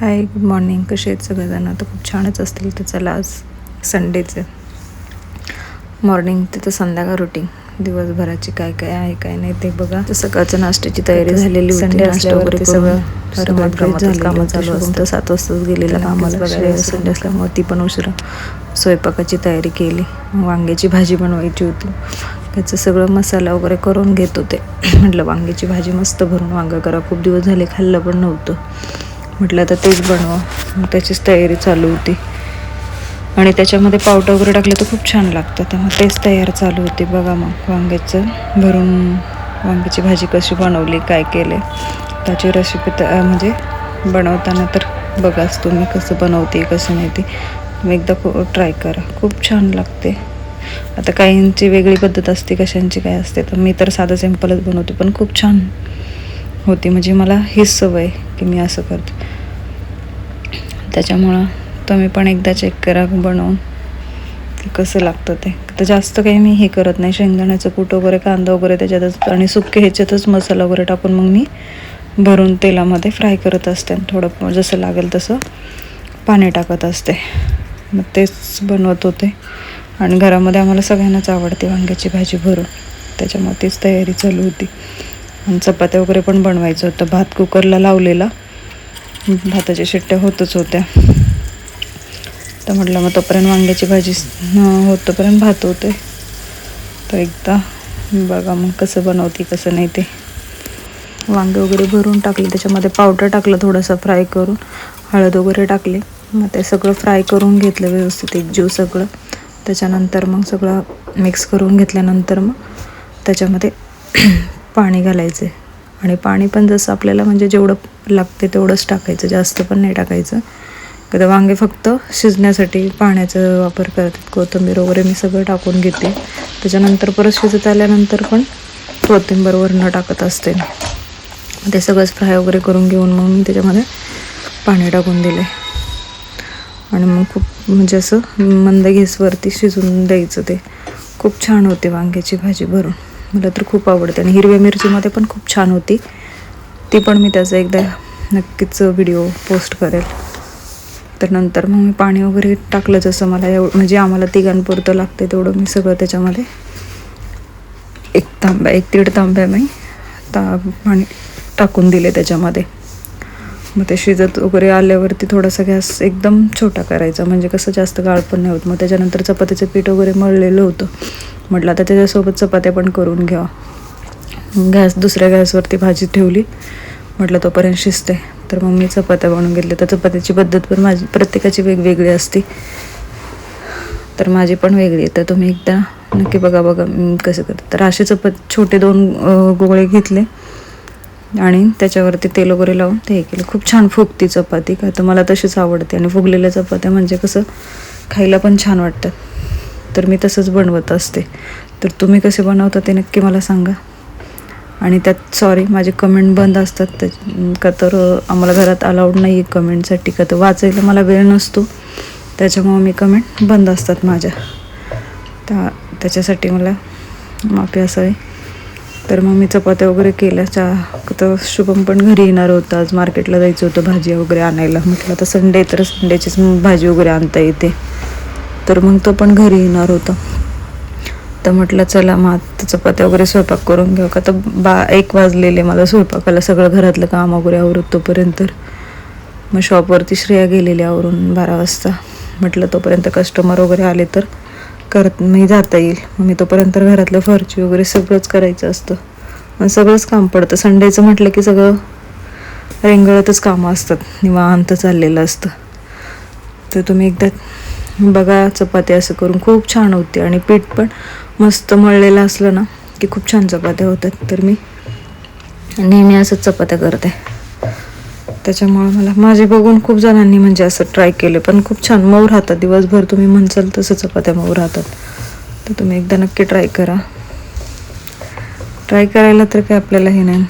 हाय, good morning. कसे आहेत सगळेजण? तर खूप छानच असतील. तर चला, आज संडेचं मॉर्निंग तर संध्याकाळ रुटीन दिवसभराची काय काय आहे काय नाही ते बघा. तर सकाळचं नाश्त्याची तयारी झालेली होती. संडे असल्यावर ते सगळं कामं चालू शुभम तर 7 वाजताच गेलेला कामाला. बघायला संडे असल्यामुळे ती पण उशिरा स्वयंपाकाची तयारी केली. वांग्याची भाजी बनवायची होती. त्याचं सगळं मसाला वगैरे करून घेत होते. म्हटलं वांग्याची भाजी मस्त भरून वांगं करा, खूप दिवस झाले खाल्लं पण नव्हतं. म्हटलं आता तेच बनवा. मग त्याचीच तयारी चालू होती आणि त्याच्यामध्ये पावडं वगैरे टाकलं तर खूप छान लागतं. त्यामुळे तेच तयार चालू होती. बघा मग वांग्याचं भरून वांग्याची भाजी कशी बनवली, काय केले त्याची रेसिपी म्हणजे बनवताना तर बघाच तुम्ही कसं बनवते कसं नाही ते तुम्ही एकदा ट्राय करा, खूप छान लागते. आता काहींची वेगळी पद्धत असते, कशांची काय असते. तर मी तर साधं सिंपलच बनवते, पण खूप छान होती. म्हणजे मला हीच सवय की मी असं करते. त्याच्यामुळं तुम्ही पण एकदा चेक करा बनवून की कसं लागतं ते. तर जास्त काही मी हे करत नाही. शेंगदाण्याचं कूट वगैरे, कांदा वगैरे त्याच्यातच आणि सुके ह्याच्यातच मसाला वगैरे टाकून मग मी भरून तेलामध्ये फ्राय करत असते. थोडं जसं लागेल तसं पाणी टाकत असते. मग तेच बनवत होते आणि घरामध्ये आम्हाला सगळ्यांनाच आवडते वांग्याची भाजी भरून. त्याच्यामुळे तीच तयारी चालू होती. आणि चपात्या वगैरे पण बनवायचं होतं. भात कुकरला लावलेला, भाताच्या शिट्ट्या होतच होत्या. तर म्हटलं मग तोपर्यंत वांग्याची भाजी होतोपर्यंत भात होते. तर एकदा बघा मग कसं बनवते कसं नाही ते. वांगे वगैरे भरून टाकले, त्याच्यामध्ये पावडर टाकलं थोडंसं फ्राय करून, हळद वगैरे टाकले. मग ते सगळं फ्राय करून घेतलं व्यवस्थित एक जीव सगळं. त्याच्यानंतर मग सगळं मिक्स करून घेतल्यानंतर मग त्याच्यामध्ये पाणी घालायचे आणि पाणी पण जसं आपल्याला म्हणजे जेवढं लागते तेवढंच टाकायचं, जास्त पण नाही टाकायचं. कधी वांगे फक्त शिजण्यासाठी पाण्याचा वापर करतात. कोथिंबीर वगैरे मी सगळं टाकून घेते. त्याच्यानंतर परत शिजत आल्यानंतर पण कोथिंबीर वरून टाकत असते. ते सगळंच फ्राय वगैरे करून घेऊन मग मी त्याच्यामध्ये पाणी टाकून दिले आणि मग खूप म्हणजे असं मंद गॅसवरती शिजून द्यायचं. ते खूप छान होते वांग्याची भाजी भरून. मला तर खूप आवडते आणि हिरव्या मिरचीमध्ये पण खूप छान होती ती पण. मी त्याचा एकदा नक्कीच व्हिडिओ पोस्ट करेल. तर नंतर मग मी पाणी वगैरे टाकलं जसं मला म्हणजे आम्हाला तिघांपुरतं लागतं तेवढं मी सगळं त्याच्यामध्ये 1-1.5 तांब्या मी पाणी टाकून दिले त्याच्यामध्ये. मग ते शिजत वगैरे आल्यावरती थोडासा गॅस एकदम छोटा करायचा, म्हणजे कसं जास्त गाळ पण नाही होत. मग त्याच्यानंतर चपातीचं पीठ वगैरे मळलेलं होतं. म्हटलं आता त्याच्यासोबत चपात्या पण करून घ्यावा. दुसऱ्या गॅसवरती भाजी ठेवली. म्हटलं तोपर्यंत शिजते. तर मग मी चपात्या बनवून घेतल्या. तर चपात्याची पद्धत पण माझी प्रत्येकाची वेगवेगळी असते, तर माझी पण वेगळी आहे. तर तुम्ही एकदा नक्की बघा कसं करतात. तर असे छोटे 2 गोळे घेतले आणि त्याच्यावरती तेल वगैरे लावून ते केलं. खूप छान फुगती चपाती, का तर मला तशीच आवडते. आणि फुगलेल्या चपात्या म्हणजे कसं खायला पण छान वाटतात. तर मी तसंच बनवत असते. तर तुम्ही कसे बनवता ते नक्की मला सांगा. आणि त्यात माझे कमेंट बंद असतात का तर आम्हाला घरात अलाउड नाही आहे कमेंटसाठी, का तर वाचायला मला वेळ नसतो. त्याच्यामुळं मी कमेंट बंद असतात माझ्या. त्याच्यासाठी मला माफी असावी. तर मग मी चपात्या वगैरे केल्या. तर शुभम पण घरी येणार होता. आज मार्केटला जायचं होतं भाजी वगैरे आणायला. म्हटलं तर संडे तर संडेचीच भाजी वगैरे आणता येते. तर मग तो पण घरी येणार होता. तर म्हटलं चला मग आता चपात्या वगैरे स्वयंपाक करून घेऊ, का तर 1 वाजलेले मला स्वयंपाकाला. सगळं घरातलं काम वगैरे आवरत तोपर्यंत. मग शॉपवरती श्रेया गेलेली आवरून 12 वाजता. म्हटलं तोपर्यंत कस्टमर वगैरे आले तर मी जाता येईल. मग मी तोपर्यंत घरातलं फरची वगैरे सगळंच करायचं असतं. मग सगळंच काम पडतं. संडेचं म्हटलं की सगळं रेंगळतच कामं असतात, निवांत चाललेलं असतं. तर तुम्ही एकदा बघा चपात्या असं करून, खूप छान होते. आणि पीठ पण मस्त मळलेलं असलं ना की खूप छान चपात्या होतात. तर मी नेहमी असंच चपात्या करते. त्याच्यामुळे माझे बघून खूप जणांनी म्हणजे असं ट्राय केले, पण खूप छान मऊ राहतात. दिवसभर तुम्ही म्हणसाल तसं चपात्या मऊ राहतात. तर तुम्ही एकदा नक्की ट्राय करा. ट्राय करायला तर काय आपल्याला हे नाही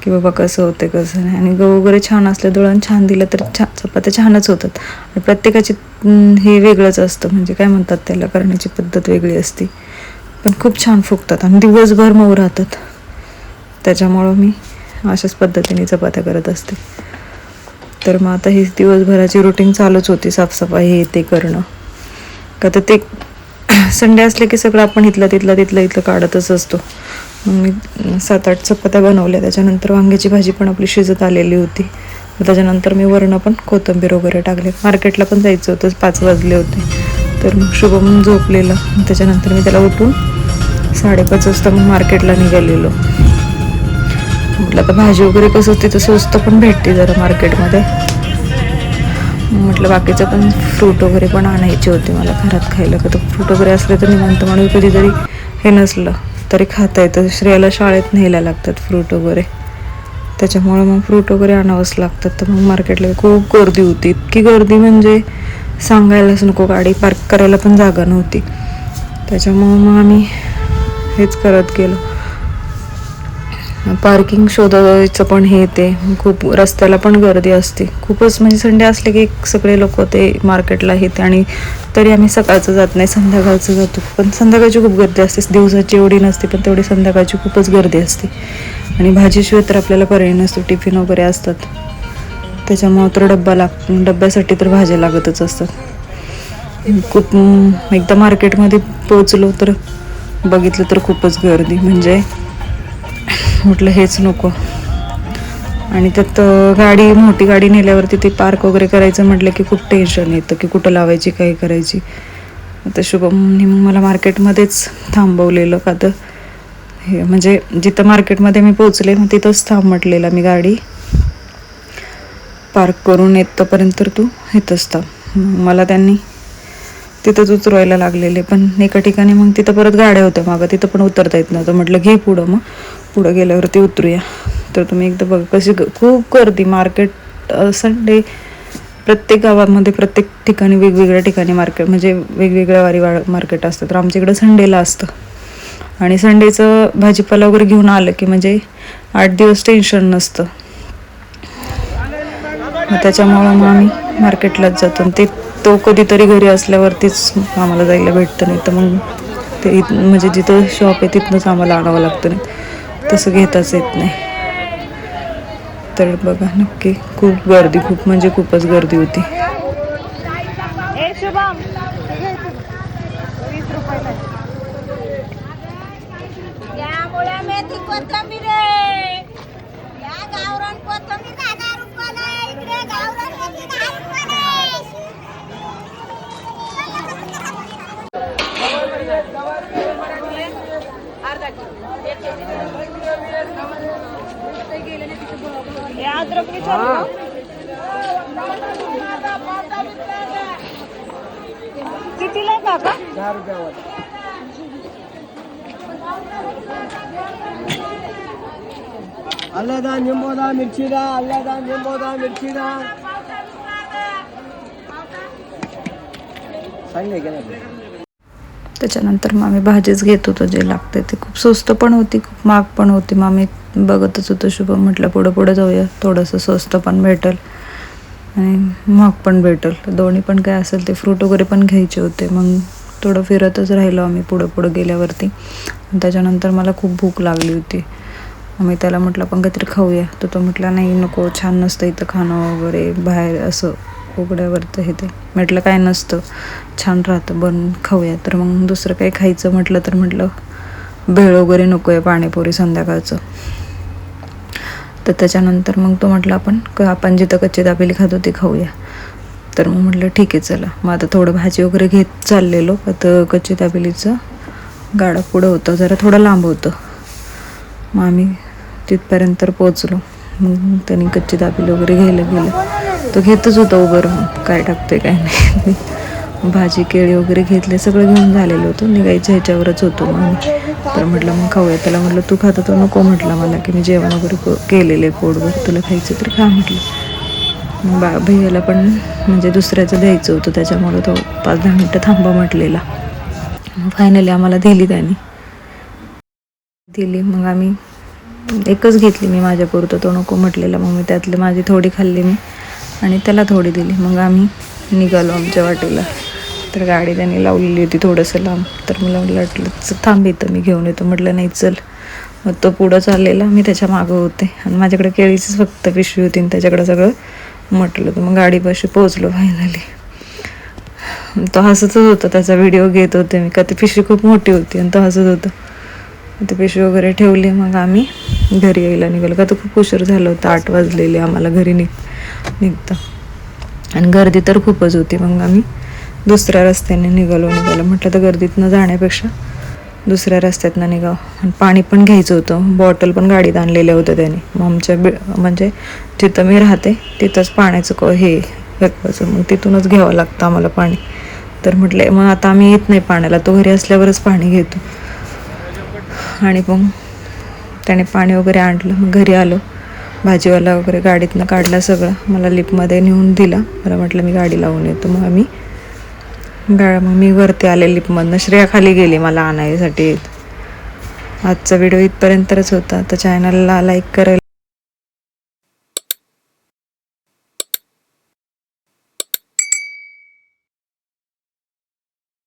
की बाबा कसं होते कसं नाही. आणि गहू वगैरे छान असले, दळण छान दिलं तर चपात्या छानच होतात. आणि प्रत्येकाची हे वेगळंच असतं, म्हणजे काय म्हणतात त्याला, करण्याची पद्धत वेगळी असते. पण खूप छान फुगतात आणि दिवसभर मऊ राहतात. त्याच्यामुळं मी अशाच पद्धतीने चपात्या करत असते. तर मग आता ही दिवसभराची रुटीन चालूच होती, साफसफाई हे ते करणं. का तर ते संडे असले की सगळं आपण इथलं काढतच असतो. मग मी 7-8 चपात्या बनवल्या. त्याच्यानंतर वांग्याची भाजी पण आपली शिजत आलेली होती. त्याच्यानंतर मी वरण पण कोथिंबीर वगैरे टाकले. मार्केटला पण जायचं होतं, 5 वाजले होते. तर मग शुभम झोपलेलं. त्याच्यानंतर मी त्याला उठून 5:30 वाजता मग मार्केटला निघालेलो. म्हटलं आता भाजी वगैरे कसं तिथं स्वस्त पण भेटते जरा मार्केटमध्ये. म्हटलं बाकीचं पण फ्रूट वगैरे पण आणायचे होते मला घरात खायला. का तर फ्रूट वगैरे असले तर निवांत म्हणून कधीतरी हे नसलं तरी खाता येतं. श्रेयाला शाळेत न्यायला लागतात फ्रूट वगैरे, त्याच्यामुळे मग फ्रूट वगैरे आणावंच लागतात. तर मग मार्केटला खूप गर्दी होती, इतकी गर्दी म्हणजे सांगायलाच नको. गाडी पार्क करायला पण जागा नव्हती. त्याच्यामुळं मग आम्ही हेच करत गेलो. पार्किंग शोधायचं पण हे ते खूप, रस्त्याला पण गर्दी असते खूपच. म्हणजे संडे असले की सगळे लोक ते मार्केटला येते. आणि तरी आम्ही सकाळचं जात नाही, संध्याकाळचं जातो. पण संध्याकाळची खूप गर्दी असते, दिवसाची एवढी नसते पण तेवढी संध्याकाळची खूपच गर्दी असते. आणि भाजीशिवाय तर आपल्याला पर्याय नसतो, टिफिन वगैरे असतात. त्याच्यामुळं तर डब्यासाठी तर भाज्या लागतच असतात. खूप एकदा मार्केटमध्ये पोचलो तर बघितलं तर खूपच गर्दी, म्हणजे म्हटलं हेच नको. आणि त्यात मोठी गाडी नेल्यावरती ते पार्क वगैरे करायचं म्हटलं की खूप टेन्शन येतं की कुठं लावायची, काय करायची. आता शुभमनी मग मला मार्केटमध्येच थांबवलेलं. का तर हे म्हणजे जिथं मार्केटमध्ये मी पोचले मग तिथंच थांब म्हटलेलं मी, गाडी पार्क करून येतपर्यंत तर तू इथंच थांब. मला त्यांनी तिथंच उतरवायला लागलेले. पण एका ठिकाणी मग तिथं परत गाड्या होत्या मागं, तिथं पण उतरता येत नव्हतं. म्हटलं घे पुढं, मग पुढं गेल्यावरती उतरूया. तर तुम्ही एकदा बघा कशी खूप गर्दी. मार्केट संडे प्रत्येक गावामध्ये प्रत्येक ठिकाणी वेगवेगळ्या ठिकाणी मार्केट, म्हणजे वेगवेगळ्या वारी मार्केट असतं. तर आमच्या इकडं संडेला असतं. आणि संडेचं भाजीपाला वगैरे घेऊन आलं की म्हणजे 8 दिवस टेन्शन नसतं. त्याच्यामुळं मग आम्ही मार्केटलाच जातो. आणि तो कधीतरी घरी असल्यावरतीच आम्हाला जायला भेटतं, नाही तर मग ते म्हणजे जिथं शॉप आहे तिथनंच आम्हाला आणावं लागतं, नाही तसं घेताच येत नाही. तर बघा नक्की खूप गर्दी, खूप म्हणजे खूपच गर्दी होती. कितीला काका? 10 रुपयावर. अल्लादा निंबोदा मिरचीदा, अल्लादा निंबोदा मिरचीदा. सांगले गेला. त्याच्यानंतर मग आम्ही भाजीच घेत होतो जे लागते ते. खूप स्वस्त पण होती, खूप महाग पण होती. मग आम्ही बघतच होतो. शुभम म्हटलं पुढं जाऊया, थोडंसं स्वस्त पण भेटेल आणि महाग पण भेटेल, दोन्ही पण काय असेल ते. फ्रूट वगैरे पण घ्यायचे होते. मग थोडं फिरतच राहिलो आम्ही पुढं गेल्यावरती. त्याच्यानंतर मला खूप भूक लागली होती. मी त्याला म्हटलं आपण काहीतरी खाऊया. तर तो म्हटला नाही नको, छान नसतं इथं खाणं वगैरे, बाहेर असं उघड्यावरचं हे ते. म्हटलं काय नसतं, छान राहतं, खाऊया. तर मग दुसरं काही खायचं म्हटलं तर म्हटलं भेळ वगैरे नको आहे, पाणीपुरी संध्याकाळचं. तर त्याच्यानंतर मग तो म्हटलं आपण जिथं कच्ची दाबेली खातो ते खाऊया. तर मग म्हटलं ठीक आहे चला. मग आता थोडं भाजी वगैरे घेत चाललेलो. आता कच्ची दाबेलीचं गाडं पुढं होतं, जरा थोडं लांब होतं. मग आम्ही तिथपर्यंत पोचलो. मग त्यांनी कच्ची दाबेली वगैरे घ्यायला गेलं. तो घेतच होता उभं राहून, काय टाकतोय काय नाही. भाजी केळी वगैरे घेतले, सगळं घेऊन झालेलं होतं. निघायच्या ह्याच्यावरच होतो मग. तर म्हटलं मग खाऊया. त्याला म्हटलं तू खाता तर नको म्हटलं मला, की मी जेवण वगैरे केलेलं आहे पोटभर, तुला खायचं तर खा म्हटलं. मग भैयाला पण म्हणजे दुसऱ्याचं द्यायचं होतं, त्याच्यामुळे तो 5-10 मिनटं थांबा म्हटलेला. फायनली आम्हाला दिली त्यांनी. मग आम्ही एकच घेतली मी माझ्यापुरतं, तो नको म्हटलेला. मग मी त्यातली माझी थोडी खाल्ली मी आणि त्याला थोडी दिली. मग आम्ही निघालो आमच्या वाटेला. तर गाडी त्यांनी लावलेली होती थोडंसं लांब. तर मला वाटलं थांब इथं मी घेऊन येतो. म्हटलं नाही चल. मग तो पुढं चाललेला, मी त्याच्या मागं होते. आणि माझ्याकडे केळीचीच फक्त पिशवी होती आणि त्याच्याकडे सगळं म्हटलं तर मग गाडीपाशी पोहोचलो फायनली. तो हसतच होता, त्याचा व्हिडिओ घेत होते मी, का ती पिशवी खूप मोठी होती आणि तो हसत होता. ती पिशवी वगैरे ठेवली, मग आम्ही घरी यायला निघालो, का तर खूप उशीर झाला होता, 8 वाजलेले आम्हाला घरी निघता. आणि गर्दी तर खूपच होती. मग आम्ही दुसऱ्या रस्त्याने निघालो म्हटलं तर गर्दीतनं जाण्यापेक्षा दुसऱ्या रस्त्यातनं निघावं. आणि पाणी पण घ्यायचं होतं, बॉटल पण गाडीत आणलेल्या होत्या त्याने. मग आमच्या म्हणजे जिथं मी राहते तिथंच पाण्याचं हे मग तिथूनच घ्यावं लागतं आम्हाला पाणी. तर म्हटलं मग आता आम्ही येत नाही पाण्याला, तो घरी असल्यावरच पाणी घेतो. आणि मग त्याने पाणी वगैरे आणलं. मग घरी आलो, भाजीवाला वगैरे गाडीतनं काढला सगळं, मला लिफ्टमध्ये नेऊन दिला. मला म्हटलं मी गाडी लावून येतो. मग मग मी वरती आले लिफ्टमधनं, श्रेया खाली गेली मला आणायसाठी. आजचा व्हिडिओ इथपर्यंतच होता. तर चॅनलला लाईक करायला